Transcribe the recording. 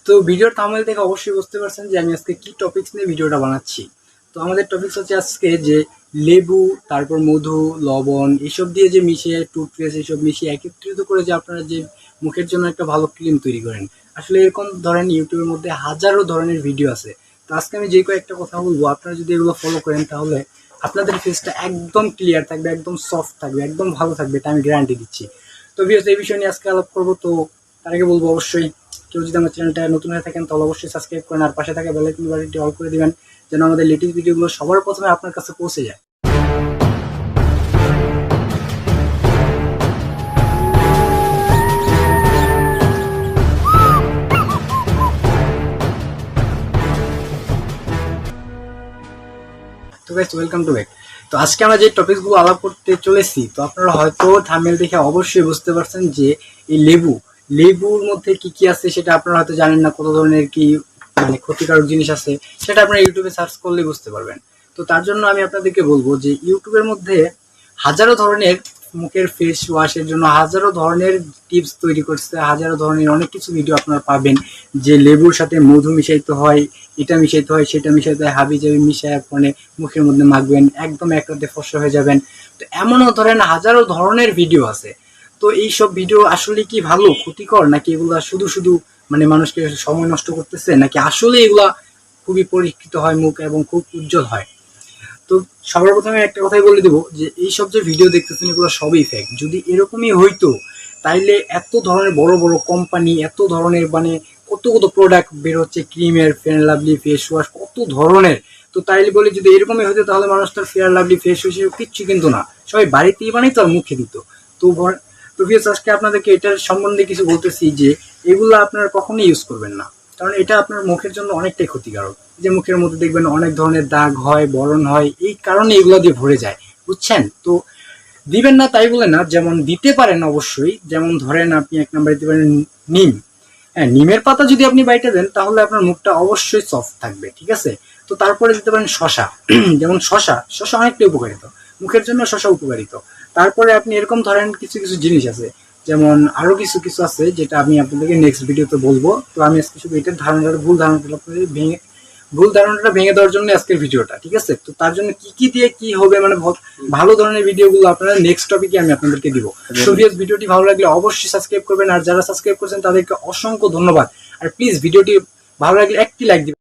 তো ভিডিওর থাম্বনেল থেকে অবশ্যই বুঝতে পারছেন যে আমি আজকে কি টপিকস নিয়ে ভিডিওটা বানাচ্ছি। তো আমাদের টপিকস হচ্ছে আজকে যে লেবু, তারপর মধু, লবণ এসব দিয়ে যে মিশিয়ে টুথপেস্ট এসব মিশিয়ে একত্রিত করে যে আপনারা যে মুখের জন্য একটা ভালো ক্রিম তৈরি করেন। আসলে এরকম ধরেন ইউটিউবের মধ্যে হাজারো ধরনের ভিডিও আছে। তো আজকে আমি যে কয়েকটা কথা বলবো, আপনারা যদি এগুলো ফলো করেন তাহলে আপনাদের ফেসটা একদম ক্লিয়ার থাকবে, একদম সফট থাকবে, একদম ভালো থাকবে, এটা আমি গ্যারান্টি দিচ্ছি। তো ভিউয়ার্স, এই বিষয় নিয়ে আজকে আলাপ করবো। তো তার আগে বলবো, অবশ্যই কেউ যদি আমার চ্যানেলটা নতুন হয়ে থাকেন তাহলে অবশ্যই সাবস্ক্রাইব করেন, আর পাশে থাকা বেল আইকন বাটনটি অল করে দিবেন যেন আমাদের লেটেস্ট ভিডিওগুলো সবার প্রথমে আপনার কাছে পৌঁছে যায়। তো গাইস, ওয়েলকাম টু ব্যাক। তো আজকে আমরা যে টপিকসগুলো আলাপ করতে চলেছি, তো আপনারা হয়তো থাম্বনেল দেখে অবশ্যই বুঝতে পারছেন যে এই লেবুর মধ্যে কি কি আছে সেটা আপনারা হয়তো জানেন না, কত ধরনের কি মানে ক্ষতিকারক জিনিস আছে সেটা আপনারা ইউটিউবে সার্চ করলে বুঝতে পারবেন। তো তার জন্য আমি আপনাদেরকে বলবো যে ইউটিউবের মধ্যে হাজারো ধরনের মুখের ফেস ওয়াশের জন্য হাজারো ধরনের টিপস তৈরি করছে, হাজারো ধরনের অনেক কিছু ভিডিও আপনারা পাবেন যে লেবুর সাথে মধু মিশাইতে হয়, এটা মিশাইতে হয়, সেটা মিশাইতে হয়, হাবি জাবি মিশায় ফোনে মুখের মধ্যে মাখবেন, একদম এক রাতে ফর্সা হয়ে যাবেন। তো এমনও ধরেন হাজারো ধরনের ভিডিও আছে। তো এইসব ভিডিও আসলে কি ভালো, ক্ষতিকর, নাকি এগুলা শুধু শুধু মানে মানুষকে সময় নষ্ট করতেছে, নাকি আসলে এগুলা খুবই পরীক্ষিত হয় মুখ এবং খুব উজ্জ্বল হয়? তো সবার প্রথমে একটা কথাই বলে দেবো যে এইসব যে ভিডিও দেখতেছেন এগুলো সবই ফেক। যদি এরকমই হইতো তাইলে এত ধরনের বড় বড় কোম্পানি, এত ধরনের মানে কত কত প্রোডাক্ট বের হচ্ছে, ক্রিমের, ফেয়ার লাভলি, ফেস ওয়াশ, কত ধরনের। তো তাইলে বলে যদি এরকমই হতো তাহলে মানুষ তার ফেয়ার লাভলি, ফেস ওয়াশ কিচ্ছু কিন্তু না, সবাই বাড়িতেই বানাই তার মুখে দিত। তো তো ভিউয়ার্স, আজকে আপনাদেরকে এটার সম্বন্ধে কিছু বলতেছি যে এগুলো আপনারা কখনোই ইউজ করবেন না, কারণ এটা আপনার মুখের জন্য অনেকটাই ক্ষতিকারক। যে মুখের মধ্যে দেখবেন অনেক ধরনের দাগ হয়, বরণ হয়, এই কারণে এগুলো দিয়ে ভরে যায়, বুঝছেন? তো দিবেন না তাই বলে না, যেমন দিতে পারেন অবশ্যই। যেমন ধরেন আপনি এক নাম্বার দিতে পারেন নিম। হ্যাঁ, নিমের পাতা যদি আপনি বাইটে দেন তাহলে আপনার মুখটা অবশ্যই সফট থাকবে, ঠিক আছে? তো তারপরে দিতে পারেন শশা। যেমন শশা অনেকটা উপকারিত, মুখের জন্য শশা উপকারিত। তারপরে আপনি এরকম ধরেন কিছু কিছু জিনিস আছে, যেমন আরো কিছু কিছু আছে যেটা আমি আপনাদেরকে নেক্সট ভিডিওতে বলবো। তো আমি আজকে শুধু এটার ধারণাটা, ভুল ধারণাটা ভেঙে দেওয়ার জন্য আজকের ভিডিওটা, ঠিক আছে? তো তার জন্য কি কি দিয়ে কি হবে মানে ভালো ধরনের ভিডিওগুলো আপনারা নেক্সট টপিকে আমি আপনাদেরকে দিব। তো ভিডিওটি ভালো লাগলে অবশ্যই সাবস্ক্রাইব করবেন, আর যারা সাবস্ক্রাইব করছেন তাদেরকে অসংখ্য ধন্যবাদ। আর প্লিজ ভিডিওটি ভালো লাগলে একটি লাইক দিবেন।